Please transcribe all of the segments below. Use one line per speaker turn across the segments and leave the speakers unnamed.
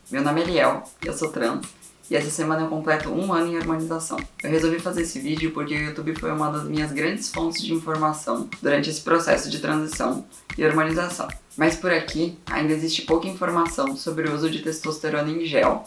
Meu nome é Eliel, eu sou trans, e essa semana eu completo 1 ano em harmonização. Eu resolvi fazer esse vídeo porque o YouTube foi uma das minhas grandes fontes de informação durante esse processo de transição e harmonização. Mas por aqui ainda existe pouca informação sobre o uso de testosterona em gel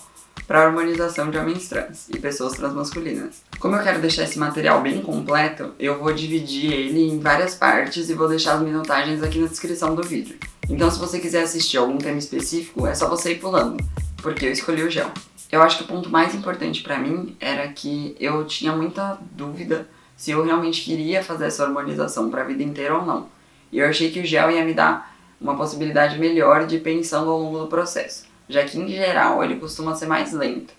para a harmonização de homens trans e pessoas transmasculinas. Como eu quero deixar esse material bem completo, eu vou dividir ele em várias partes e vou deixar as minutagens aqui na descrição do vídeo. Então se você quiser assistir algum tema específico, é só você ir pulando, porque eu escolhi o gel. Eu acho que o ponto mais importante pra mim era que eu tinha muita dúvida se eu realmente queria fazer essa harmonização pra vida inteira ou não. E eu achei que o gel ia me dar uma possibilidade melhor de ir pensando ao longo do processo, já que em geral ele costuma ser mais lento.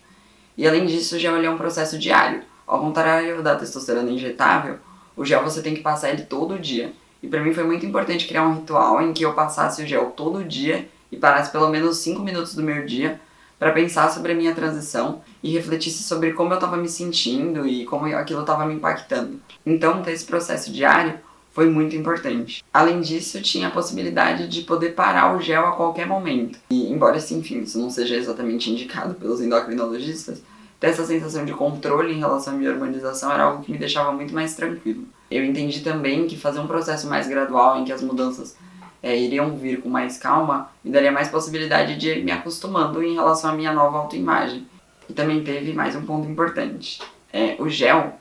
E além disso, o gel é um processo diário. Ao contrário da testosterona injetável, o gel você tem que passar ele todo dia. E pra mim foi muito importante criar um ritual em que eu passasse o gel todo dia e parasse pelo menos 5 minutos do meu dia para pensar sobre a minha transição e refletisse sobre como eu estava me sentindo e como aquilo estava me impactando. Então, ter esse processo diário foi muito importante. Além disso, tinha a possibilidade de poder parar o gel a qualquer momento. E, embora, enfim, isso não seja exatamente indicado pelos endocrinologistas, ter essa sensação de controle em relação à minha harmonização era algo que me deixava muito mais tranquilo. Eu entendi também que fazer um processo mais gradual em que as mudanças iriam vir com mais calma, me daria mais possibilidade de ir me acostumando em relação à minha nova autoimagem. E também teve mais um ponto importante. O gel,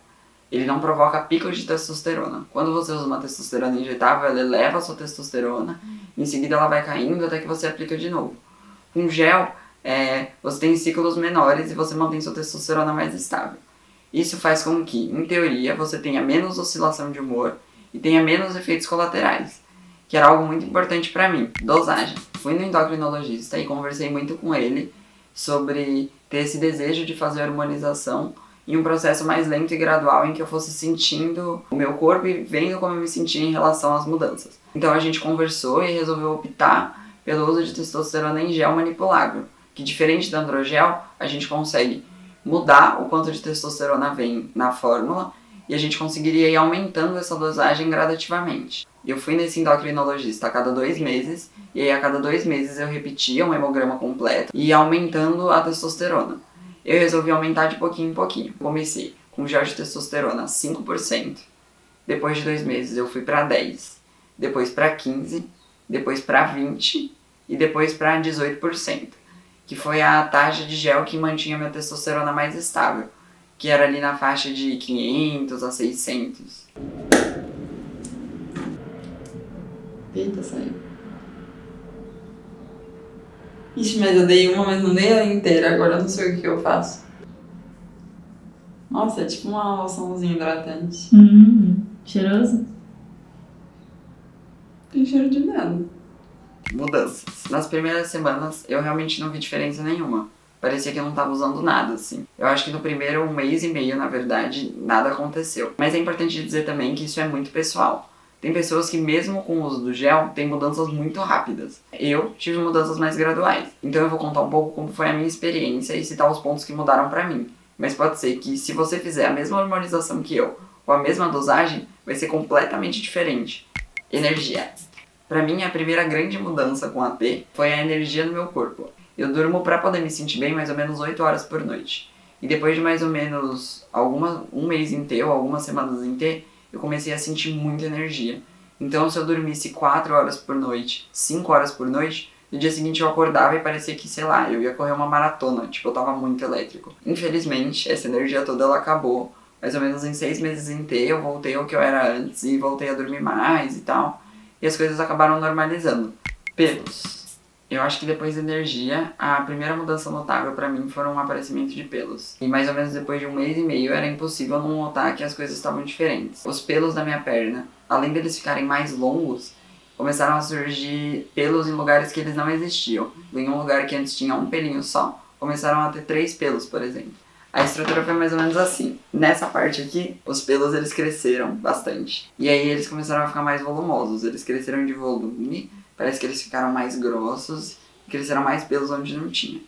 ele não provoca picos de testosterona. Quando você usa uma testosterona injetável, ela eleva a sua testosterona, em seguida ela vai caindo até que você aplica de novo. Com gel, você tem ciclos menores e você mantém sua testosterona mais estável. Isso faz com que, em teoria, você tenha menos oscilação de humor e tenha menos efeitos colaterais, que era algo muito importante pra mim. Dosagem. Fui no endocrinologista e conversei muito com ele sobre ter esse desejo de fazer a harmonização em um processo mais lento e gradual em que eu fosse sentindo o meu corpo e vendo como eu me sentia em relação às mudanças. Então a gente conversou e resolveu optar pelo uso de testosterona em gel manipulável, que diferente do androgel, a gente consegue mudar o quanto de testosterona vem na fórmula e a gente conseguiria ir aumentando essa dosagem gradativamente. Eu fui nesse endocrinologista a cada 2 meses, e aí a cada 2 meses eu repetia um hemograma completo e ia aumentando a testosterona. Eu resolvi aumentar de pouquinho em pouquinho. Comecei com gel de testosterona 5%, depois de 2 meses eu fui para 10%, depois para 15%, depois para 20% e depois para 18%, que foi a taxa de gel que mantinha minha testosterona mais estável, que era ali na faixa de 500 a 600. Eita, saiu. Ixi, mas eu dei uma, mas não dei ela inteira. Agora eu não sei o que eu faço. Nossa, é tipo uma loçãozinha hidratante.
Cheiroso?
Tem cheiro de nada. Mudanças. Nas primeiras semanas, eu realmente não vi diferença nenhuma. Parecia que eu não estava usando nada, assim. Eu acho que no primeiro 1 mês e meio, na verdade, nada aconteceu. Mas é importante dizer também que isso é muito pessoal. Tem pessoas que mesmo com o uso do gel, têm mudanças muito rápidas. Eu tive mudanças mais graduais. Então eu vou contar um pouco como foi a minha experiência e citar os pontos que mudaram pra mim. Mas pode ser que se você fizer a mesma harmonização que eu, com a mesma dosagem, vai ser completamente diferente. Energia. Pra mim, a primeira grande mudança com a T foi a energia no meu corpo. Eu durmo pra poder me sentir bem mais ou menos 8 horas por noite. E depois de mais ou menos um mês em T ou algumas semanas em T, eu comecei a sentir muita energia. Então se eu dormisse 4 horas por noite, 5 horas por noite, no dia seguinte eu acordava e parecia que, sei lá, eu ia correr uma maratona, tipo, eu tava muito elétrico. Infelizmente, essa energia toda ela acabou. Mais ou menos em 6 meses em T, eu voltei ao que eu era antes e voltei a dormir mais e tal. E as coisas acabaram normalizando. Pelos. Eu acho que depois da energia, a primeira mudança notável pra mim foi um aparecimento de pelos. E mais ou menos depois de 1 mês e meio era impossível não notar que as coisas estavam diferentes. Os pelos da minha perna, além deles ficarem mais longos, começaram a surgir pelos em lugares que eles não existiam. Em um lugar que antes tinha um pelinho só, começaram a ter 3 pelos, por exemplo. A estrutura foi mais ou menos assim. Nessa parte aqui, os pelos eles cresceram bastante. E aí eles começaram a ficar mais volumosos. Eles cresceram de volume. Parece que eles ficaram mais grossos e cresceram mais pelos onde não tinha.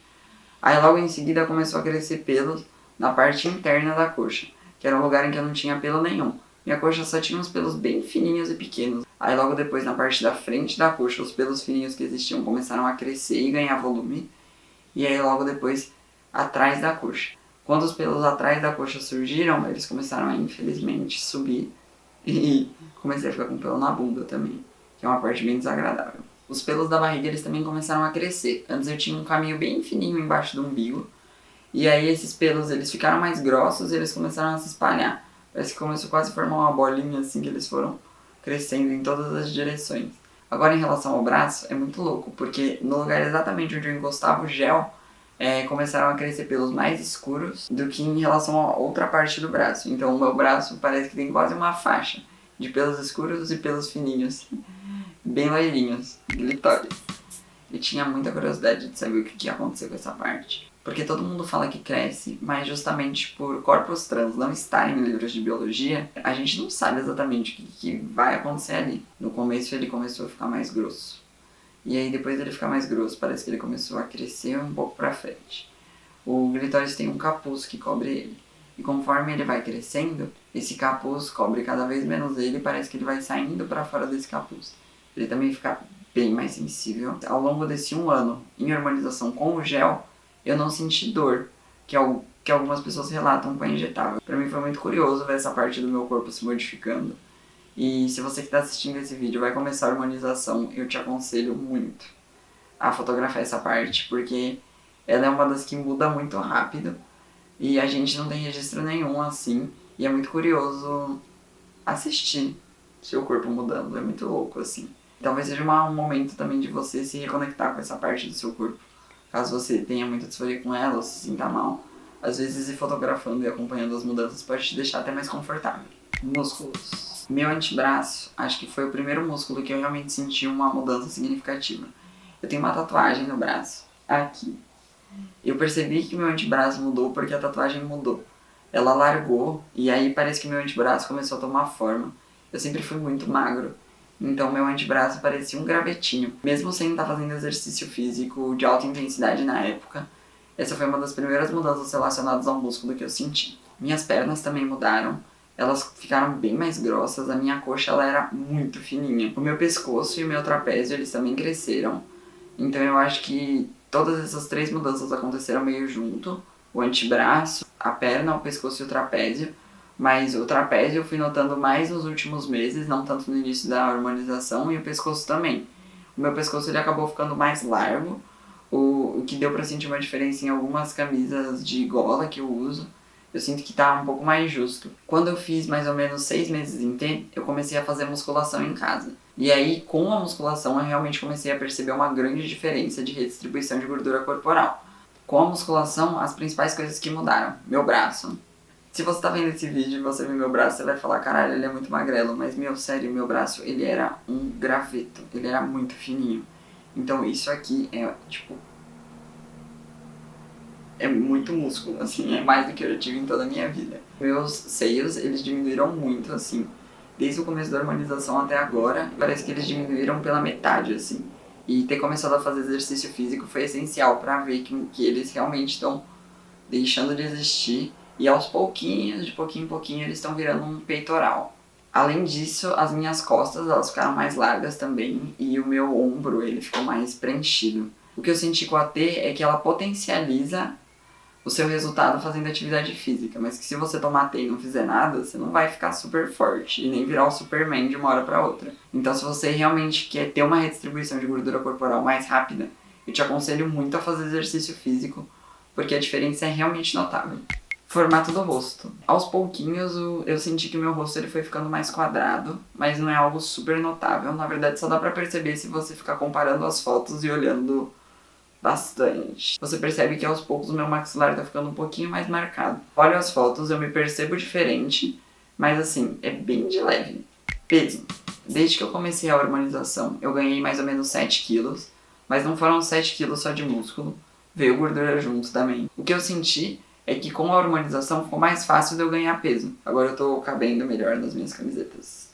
Aí logo em seguida começou a crescer pelos na parte interna da coxa, que era um lugar em que eu não tinha pelo nenhum. Minha coxa só tinha uns pelos bem fininhos e pequenos. Aí logo depois na parte da frente da coxa, os pelos fininhos que existiam começaram a crescer e ganhar volume. e aí logo depois atrás da coxa. Quando os pelos atrás da coxa surgiram, eles começaram a, infelizmente, subir e comecei a ficar com pelo na bunda também, que é uma parte bem desagradável. Os pelos da barriga, eles também começaram a crescer. Antes eu tinha um caminho bem fininho embaixo do umbigo, e aí esses pelos, eles ficaram mais grossos e eles começaram a se espalhar. Parece que começou quase a formar uma bolinha, assim, que eles foram crescendo em todas as direções. Agora, em relação ao braço, é muito louco, porque no lugar exatamente onde eu encostava o gel, começaram a crescer pelos mais escuros do que em relação a outra parte do braço. Então o meu braço parece que tem quase uma faixa de pelos escuros e pelos fininhos, bem loirinhos, glitórios. Eu tinha muita curiosidade de saber o que ia acontecer com essa parte. Porque todo mundo fala que cresce, mas justamente por corpos trans não estarem em livros de biologia, a gente não sabe exatamente o que vai acontecer ali. No começo ele começou a ficar mais grosso. E aí depois dele ficar mais grosso, parece que ele começou a crescer um pouco pra frente. O clitóris tem um capuz que cobre ele. E conforme ele vai crescendo, esse capuz cobre cada vez menos ele e parece que ele vai saindo pra fora desse capuz. Ele também fica bem mais sensível. Ao longo desse 1 ano, em hormonização com o gel, eu não senti dor, que algumas pessoas relatam com a injetável. Pra mim foi muito curioso ver essa parte do meu corpo se modificando. E se você que está assistindo esse vídeo vai começar a hormonização, eu te aconselho muito a fotografar essa parte, porque ela é uma das que muda muito rápido e a gente não tem registro nenhum assim, e é muito curioso assistir seu corpo mudando, é muito louco assim. Talvez seja um momento também de você se reconectar com essa parte do seu corpo, caso você tenha muita disforia com ela ou se sinta mal. Às vezes ir fotografando e acompanhando as mudanças pode te deixar até mais confortável. Músculos. Meu antebraço, acho que foi o primeiro músculo que eu realmente senti uma mudança significativa. Eu tenho uma tatuagem no braço, aqui. Eu percebi que meu antebraço mudou porque a tatuagem mudou. Ela largou e aí parece que meu antebraço começou a tomar forma. Eu sempre fui muito magro, então meu antebraço parecia um gravetinho. Mesmo sem estar fazendo exercício físico de alta intensidade na época, essa foi uma das primeiras mudanças relacionadas ao músculo que eu senti. Minhas pernas também mudaram. Elas ficaram bem mais grossas, a minha coxa ela era muito fininha. O meu pescoço e o meu trapézio, eles também cresceram. Então eu acho que todas essas 3 mudanças aconteceram meio junto. O antebraço, a perna, o pescoço e o trapézio. Mas o trapézio eu fui notando mais nos últimos meses, não tanto no início da hormonização, e o pescoço também. O meu pescoço ele acabou ficando mais largo, o que deu pra sentir uma diferença em algumas camisas de gola que eu uso. Eu sinto que tá um pouco mais justo. Quando eu fiz mais ou menos 6 meses em T, eu comecei a fazer musculação em casa. E aí, com a musculação, eu realmente comecei a perceber uma grande diferença de redistribuição de gordura corporal. Com a musculação, as principais coisas que mudaram. Meu braço. Se você tá vendo esse vídeo e você vê meu braço, você vai falar, caralho, ele é muito magrelo. Mas, sério, meu braço, ele era um graveto. Ele era muito fininho. Então isso aqui é, tipo... é muito músculo, assim, é mais do que eu já tive em toda a minha vida. Meus seios, eles diminuíram muito, assim, desde o começo da hormonização até agora, parece que eles diminuíram pela metade, assim. E ter começado a fazer exercício físico foi essencial pra ver que eles realmente estão deixando de existir e aos pouquinhos, de pouquinho em pouquinho, eles estão virando um peitoral. Além disso, as minhas costas, elas ficaram mais largas também e o meu ombro, ele ficou mais preenchido. O que eu senti com a T é que ela potencializa o seu resultado fazendo atividade física, mas que se você tomar T e não fizer nada, você não vai ficar super forte e nem virar o Superman de uma hora pra outra. Então se você realmente quer ter uma redistribuição de gordura corporal mais rápida, eu te aconselho muito a fazer exercício físico, porque a diferença é realmente notável. Formato do rosto. Aos pouquinhos eu senti que o meu rosto ele foi ficando mais quadrado, mas não é algo super notável. Na verdade só dá pra perceber se você ficar comparando as fotos e olhando bastante. Você percebe que aos poucos o meu maxilar tá ficando um pouquinho mais marcado. Olho as fotos, eu me percebo diferente, mas assim, é bem de leve. Peso. Desde que eu comecei a hormonização, eu ganhei mais ou menos 7 quilos, mas não foram 7 quilos só de músculo, veio gordura junto também. O que eu senti é que com a hormonização ficou mais fácil de eu ganhar peso. Agora eu tô cabendo melhor nas minhas camisetas.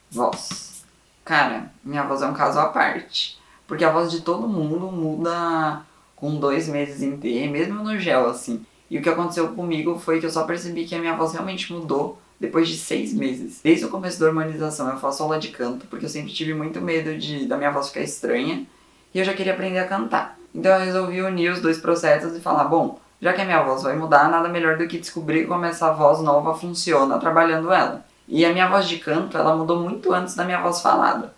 Voz. Cara, minha voz é um caso à parte. Porque a voz de todo mundo muda com 2 meses em T, mesmo no gel, assim. E o que aconteceu comigo foi que eu só percebi que a minha voz realmente mudou depois de 6 meses. Desde o começo da hormonização eu faço aula de canto, porque eu sempre tive muito medo da minha voz ficar estranha. E eu já queria aprender a cantar. Então eu resolvi unir os dois processos e falar, bom, já que a minha voz vai mudar, nada melhor do que descobrir como essa voz nova funciona trabalhando ela. E a minha voz de canto, ela mudou muito antes da minha voz falada.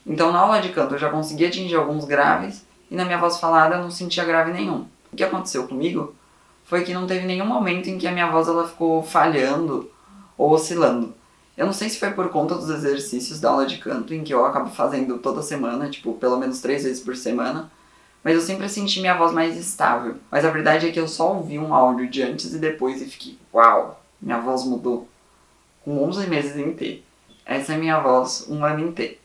Então na aula de canto eu já consegui atingir alguns graves e na minha voz falada eu não sentia grave nenhum. O que aconteceu comigo foi que não teve nenhum momento em que a minha voz ela ficou falhando ou oscilando. Eu não sei se foi por conta dos exercícios da aula de canto, em que eu acabo fazendo toda semana, tipo, pelo menos 3 vezes por semana, mas eu sempre senti minha voz mais estável. Mas a verdade é que eu só ouvi um áudio de antes e depois e fiquei, uau, minha voz mudou. Com 11 meses em T. Essa é minha voz, 1 ano em T.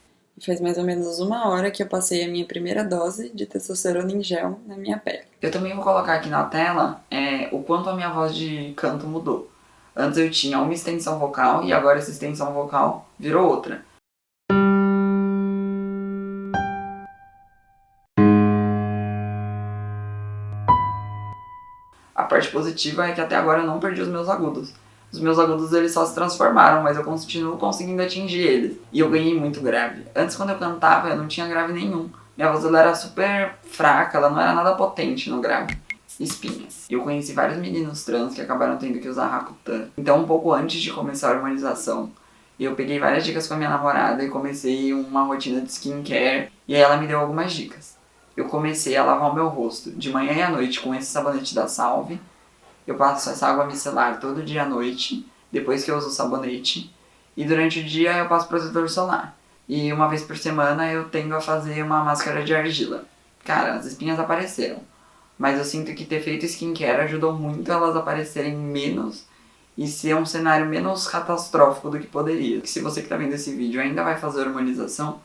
Faz mais ou menos 1 hora que eu passei a minha primeira dose de testosterona em gel na minha pele. Eu também vou colocar aqui na tela o quanto a minha voz de canto mudou. Antes eu tinha uma extensão vocal e agora essa extensão vocal virou outra. A parte positiva é que até agora eu não perdi os meus agudos. Os meus agudos eles só se transformaram, mas eu continuo conseguindo atingir eles. E eu ganhei muito grave. Antes, quando eu cantava, eu não tinha grave nenhum. Minha voz ela era super fraca, ela não era nada potente no grave. Espinhas. Eu conheci vários meninos trans que acabaram tendo que usar Rakutan. Então, um pouco antes de começar a harmonização, eu peguei várias dicas com a minha namorada e comecei uma rotina de skincare. E aí ela me deu algumas dicas. Eu comecei a lavar o meu rosto de manhã e à noite com esse sabonete da Salve. Eu passo essa água micelar todo dia à noite, depois que eu uso o sabonete. E durante o dia eu passo protetor solar. E uma vez por semana eu tendo a fazer uma máscara de argila. Cara, as espinhas apareceram. Mas eu sinto que ter feito skincare ajudou muito elas aparecerem menos e ser um cenário menos catastrófico do que poderia. Se você que tá vendo esse vídeo ainda vai fazer hormonização,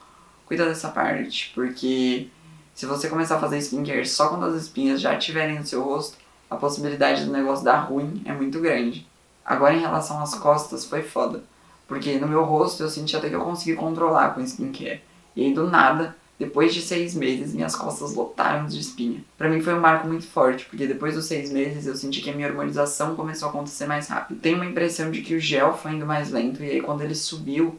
cuida dessa parte, porque se você começar a fazer skincare só quando as espinhas já estiverem no seu rosto, a possibilidade do negócio dar ruim é muito grande. Agora em relação às costas foi foda, porque no meu rosto eu senti até que eu consegui controlar com skincare. E aí do nada, depois de 6 meses, minhas costas lotaram de espinha. Pra mim foi um marco muito forte, porque depois dos 6 meses eu senti que a minha hormonização começou a acontecer mais rápido. Tenho uma impressão de que o gel foi indo mais lento, e aí quando ele subiu,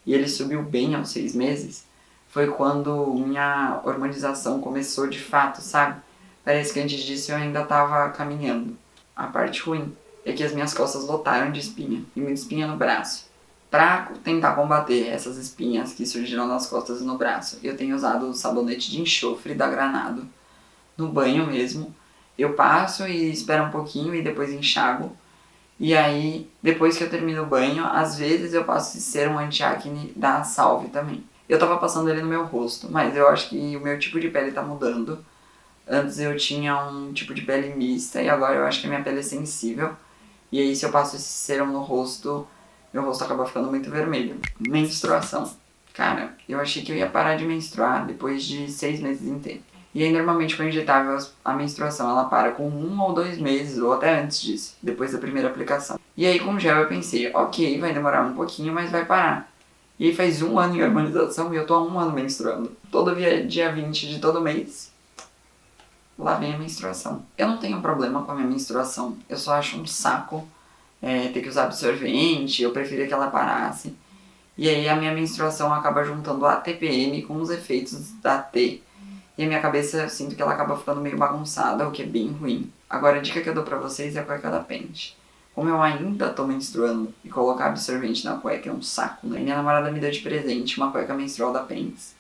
e ele subiu bem aos 6 meses, foi quando minha hormonização começou de fato, sabe? Parece que antes disso eu ainda tava caminhando. A parte ruim é que as minhas costas lotaram de espinha, e muita espinha no braço. Pra tentar combater essas espinhas que surgiram nas costas e no braço, eu tenho usado o sabonete de enxofre da Granado. No banho mesmo, eu passo e espero um pouquinho e depois enxago. E aí, depois que eu termino o banho, às vezes eu passo esse serum anti-acne da Salve também. Eu tava passando ele no meu rosto, mas eu acho que o meu tipo de pele tá mudando. Antes eu tinha um tipo de pele mista e agora eu acho que a minha pele é sensível. E aí se eu passo esse serum no rosto, meu rosto acaba ficando muito vermelho. Menstruação. Cara, eu achei que eu ia parar de menstruar depois de 6 meses inteiros. E aí normalmente com injetável a menstruação ela para com 1 ou 2 meses ou até antes disso, depois da primeira aplicação. E aí com gel eu pensei, ok, vai demorar um pouquinho, mas vai parar. E aí faz 1 ano em harmonização e eu tô há 1 ano menstruando. Todo dia 20 de todo mês, lá vem a menstruação. Eu não tenho problema com a minha menstruação, eu só acho um saco ter que usar absorvente, eu preferia que ela parasse. E aí a minha menstruação acaba juntando a TPM com os efeitos da T. E a minha cabeça, eu sinto que ela acaba ficando meio bagunçada, o que é bem ruim. Agora a dica que eu dou pra vocês é a cueca da Pente. Como eu ainda tô menstruando e colocar absorvente na cueca é um saco, né? Minha namorada me deu de presente uma cueca menstrual da Pentes.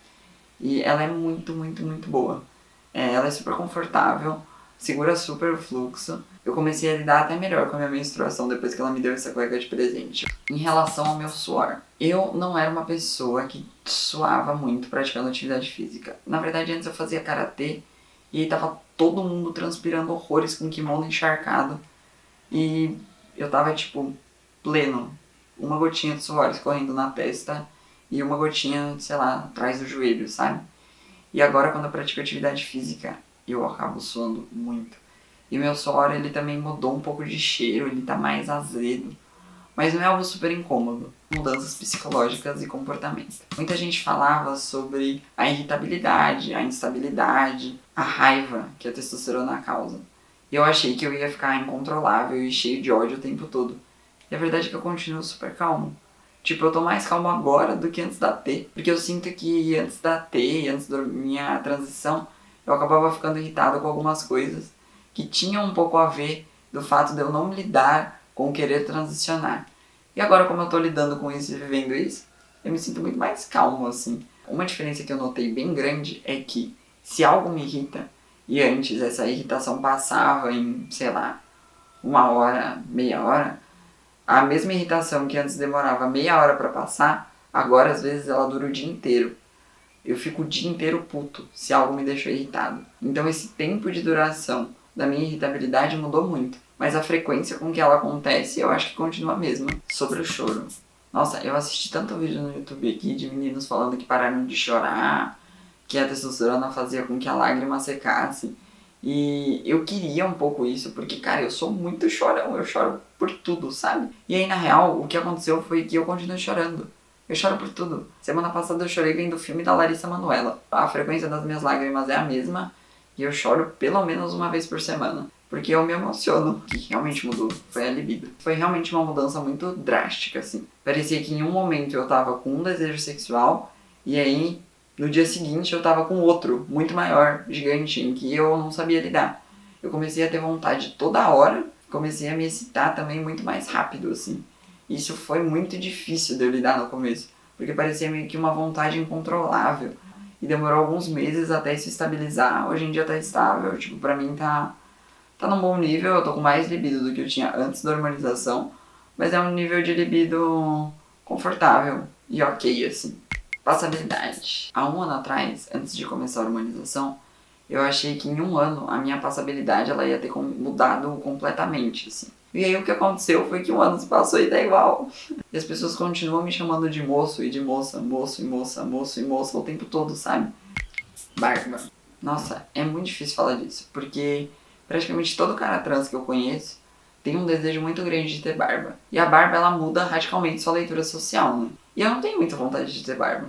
E ela é muito, muito, muito boa. Ela é super confortável, segura super o fluxo. Eu comecei a lidar até melhor com a minha menstruação depois que ela me deu essa cueca de presente. Em relação ao meu suor, eu não era uma pessoa que suava muito praticando atividade física. Na verdade, antes eu fazia karatê e aí tava todo mundo transpirando horrores com kimono encharcado. E eu tava, tipo, pleno. Uma gotinha de suor escorrendo na testa e uma gotinha, sei lá, atrás do joelho, sabe? E agora, quando eu pratico atividade física, eu acabo suando muito. E o meu suor, ele também mudou um pouco de cheiro, ele tá mais azedo. Mas não é algo super incômodo. Mudanças psicológicas e comportamento. Muita gente falava sobre a irritabilidade, a instabilidade, a raiva que a testosterona causa. E eu achei que eu ia ficar incontrolável e cheio de ódio o tempo todo. E a verdade é que eu continuo super calmo. Tipo, eu tô mais calmo agora do que antes da T. Porque eu sinto que antes da T e antes da minha transição, eu acabava ficando irritado com algumas coisas que tinham um pouco a ver do fato de eu não lidar com querer transicionar. E agora, como eu tô lidando com isso e vivendo isso, eu me sinto muito mais calmo, assim. Uma diferença que eu notei bem grande é que se algo me irrita, e antes essa irritação passava em, sei lá, 1 hora, meia hora, a mesma irritação que antes demorava meia hora pra passar, agora às vezes ela dura o dia inteiro. Eu fico o dia inteiro puto se algo me deixou irritado. Então esse tempo de duração da minha irritabilidade mudou muito. Mas a frequência com que ela acontece eu acho que continua a mesma. Sobre o choro. Nossa, eu assisti tanto vídeo no YouTube aqui de meninos falando que pararam de chorar, que a testosterona fazia com que a lágrima secasse. E eu queria um pouco isso, porque, cara, eu sou muito chorão, eu choro por tudo, sabe? E aí, na real, o que aconteceu foi que eu continuei chorando. Eu choro por tudo. Semana passada eu chorei vendo o filme da Larissa Manoela. A frequência das minhas lágrimas é a mesma e eu choro pelo menos uma vez por semana. Porque eu me emociono. O que realmente mudou foi a libido. Foi realmente uma mudança muito drástica, assim. Parecia que em um momento eu tava com um desejo sexual e aí no dia seguinte eu tava com outro, muito maior, gigante, em que eu não sabia lidar. Eu comecei a ter vontade toda hora, comecei a me excitar também muito mais rápido, assim. Isso foi muito difícil de eu lidar no começo, porque parecia meio que uma vontade incontrolável. E demorou alguns meses até se estabilizar. Hoje em dia tá estável, tipo, pra mim tá num bom nível. Eu tô com mais libido do que eu tinha antes da hormonização, mas é um nível de libido confortável e ok, assim. Passabilidade. Há 1 ano atrás, antes de começar a hormonização, eu achei que em 1 ano a minha passabilidade ela ia ter mudado completamente, assim. E aí o que aconteceu foi que 1 ano se passou e tá igual. E as pessoas continuam me chamando de moço e de moça, moço e moça, moço e moça o tempo todo, sabe? Barba. Nossa, é muito difícil falar disso, porque praticamente todo cara trans que eu conheço tem um desejo muito grande de ter barba. E a barba, ela muda radicalmente sua leitura social, né? E eu não tenho muita vontade de ter barba,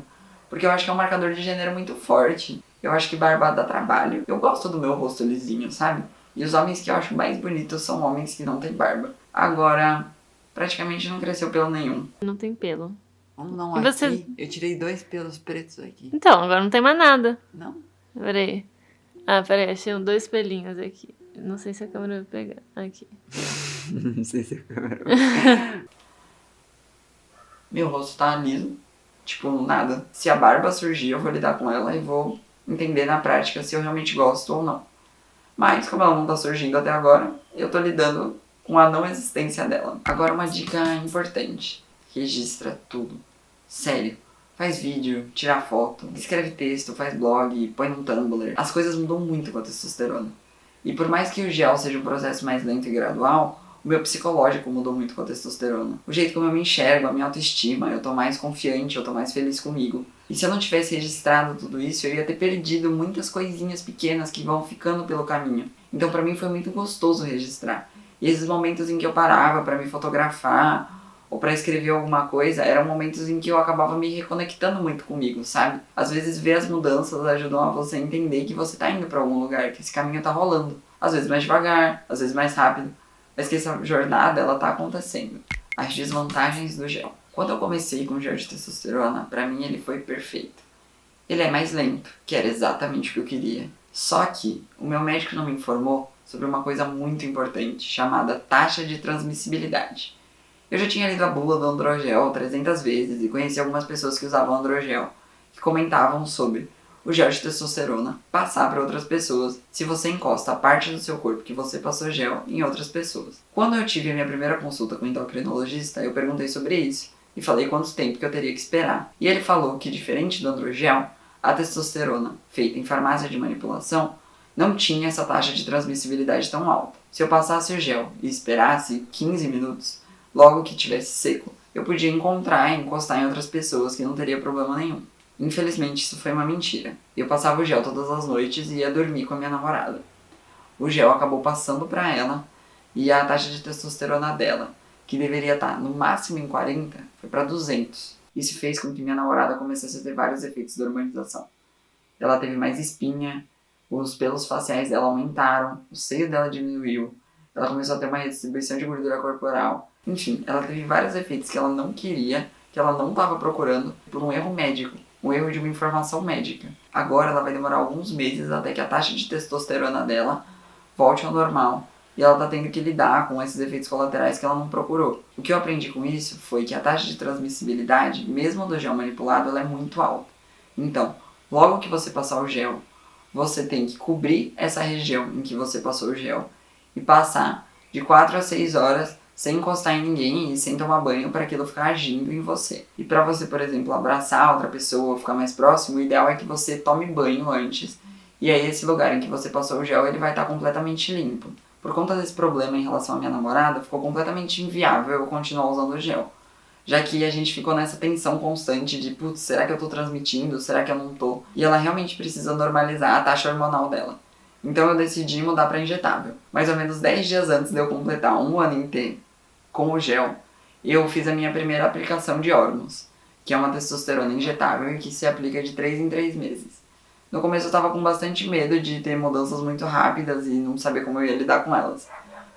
porque eu acho que é um marcador de gênero muito forte. Eu acho que barba dá trabalho. Eu gosto do meu rosto lisinho, sabe? E os homens que eu acho mais bonitos são homens que não têm barba. Agora, praticamente não cresceu pelo nenhum.
Não tem pelo.
Como não
E
aqui?
você?
Eu tirei 2 pelos pretos aqui.
Então, agora não tem mais nada.
Não?
Peraí. Ah, peraí, achei 2 pelinhos aqui. Não sei se a câmera vai pegar. Aqui.
Não sei se a câmera... Meu rosto tá liso. Tipo, nada. Se a barba surgir, eu vou lidar com ela e vou entender na prática se eu realmente gosto ou não. Mas, como ela não tá surgindo até agora, eu tô lidando com a não existência dela. Agora, uma dica importante. Registra tudo. Sério. Faz vídeo, tira foto, escreve texto, faz blog, põe no Tumblr. As coisas mudam muito com a testosterona. E por mais que o gel seja um processo mais lento e gradual, o meu psicológico mudou muito com a testosterona. O jeito como eu me enxergo, a minha autoestima, eu tô mais confiante, eu tô mais feliz comigo. E se eu não tivesse registrado tudo isso, eu ia ter perdido muitas coisinhas pequenas que vão ficando pelo caminho. Então pra mim foi muito gostoso registrar. E esses momentos em que eu parava pra me fotografar ou pra escrever alguma coisa, eram momentos em que eu acabava me reconectando muito comigo, sabe? Às vezes ver as mudanças ajudam a você entender que você tá indo pra algum lugar, que esse caminho tá rolando. Às vezes mais devagar, às vezes mais rápido. Mas que essa jornada, ela tá acontecendo. As desvantagens do gel. Quando eu comecei com o gel de testosterona, pra mim ele foi perfeito. Ele é mais lento, que era exatamente o que eu queria. Só que o meu médico não me informou sobre uma coisa muito importante, chamada taxa de transmissibilidade. Eu já tinha lido a bula do androgel 300 vezes e conheci algumas pessoas que usavam androgel, que comentavam sobre o gel de testosterona passar para outras pessoas se você encosta a parte do seu corpo que você passou gel em outras pessoas. Quando eu tive a minha primeira consulta com o endocrinologista, eu perguntei sobre isso e falei quanto tempo que eu teria que esperar. E ele falou que, diferente do androgel, a testosterona, feita em farmácia de manipulação, não tinha essa taxa de transmissibilidade tão alta. Se eu passasse o gel e esperasse 15 minutos, logo que tivesse seco, eu podia encontrar e encostar em outras pessoas que não teria problema nenhum. Infelizmente, isso foi uma mentira. Eu passava o gel todas as noites e ia dormir com a minha namorada. O gel acabou passando pra ela e a taxa de testosterona dela, que deveria estar no máximo em 40, foi pra 200. Isso fez com que minha namorada começasse a ter vários efeitos da hormonização. Ela teve mais espinha, os pelos faciais dela aumentaram, o seio dela diminuiu, ela começou a ter uma redistribuição de gordura corporal. Enfim, ela teve vários efeitos que ela não queria, que ela não estava procurando, por um erro médico. um erro de uma informação médica. Agora ela vai demorar alguns meses até que a taxa de testosterona dela volte ao normal. E ela tá tendo que lidar com esses efeitos colaterais que ela não procurou. O que eu aprendi com isso foi que a taxa de transmissibilidade, mesmo do gel manipulado, ela é muito alta. Então, logo que você passar o gel, você tem que cobrir essa região em que você passou o gel e passar de 4 a 6 horas sem encostar em ninguém e sem tomar banho para aquilo ficar agindo em você. E para você, por exemplo, abraçar outra pessoa, ficar mais próximo, o ideal é que você tome banho antes. E aí esse lugar em que você passou o gel, ele vai estar completamente limpo. Por conta desse problema em relação à minha namorada, ficou completamente inviável eu continuar usando o gel. Já que a gente ficou nessa tensão constante de, putz, será que eu tô transmitindo? Será que eu não tô? E ela realmente precisa normalizar a taxa hormonal dela. Então eu decidi mudar para injetável. Mais ou menos 10 dias antes de eu completar um ano inteiro com o gel, eu fiz a minha primeira aplicação de Hormos, que é uma testosterona injetável e que se aplica de 3 em 3 meses. No começo eu tava com bastante medo de ter mudanças muito rápidas e não saber como eu ia lidar com elas.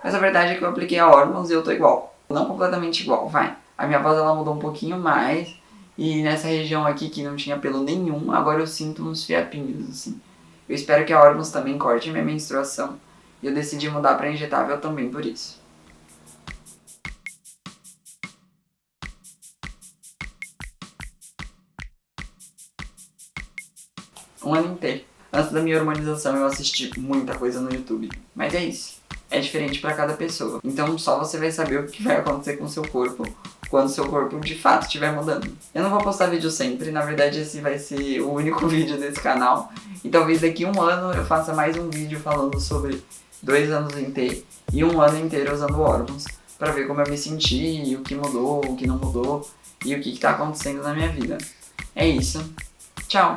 Mas a verdade é que eu apliquei a Hormos e eu tô igual. Não completamente igual, vai. A minha voz ela mudou um pouquinho mais e nessa região aqui que não tinha pelo nenhum, agora eu sinto uns fiapinhos assim. Eu espero que a Hormos também corte minha menstruação e eu decidi mudar pra injetável também por isso. Um ano inteiro. Antes da minha hormonização eu assisti muita coisa no YouTube. Mas é isso. É diferente pra cada pessoa. Então só você vai saber o que vai acontecer com o seu corpo quando o seu corpo de fato estiver mudando. Eu não vou postar vídeo sempre, na verdade esse vai ser o único vídeo desse canal. E talvez daqui um ano eu faça mais um vídeo falando sobre 2 anos em T e um ano inteiro usando Hormos. Pra ver como eu me senti, o que mudou, o que não mudou e o que tá acontecendo na minha vida. É isso. Tchau!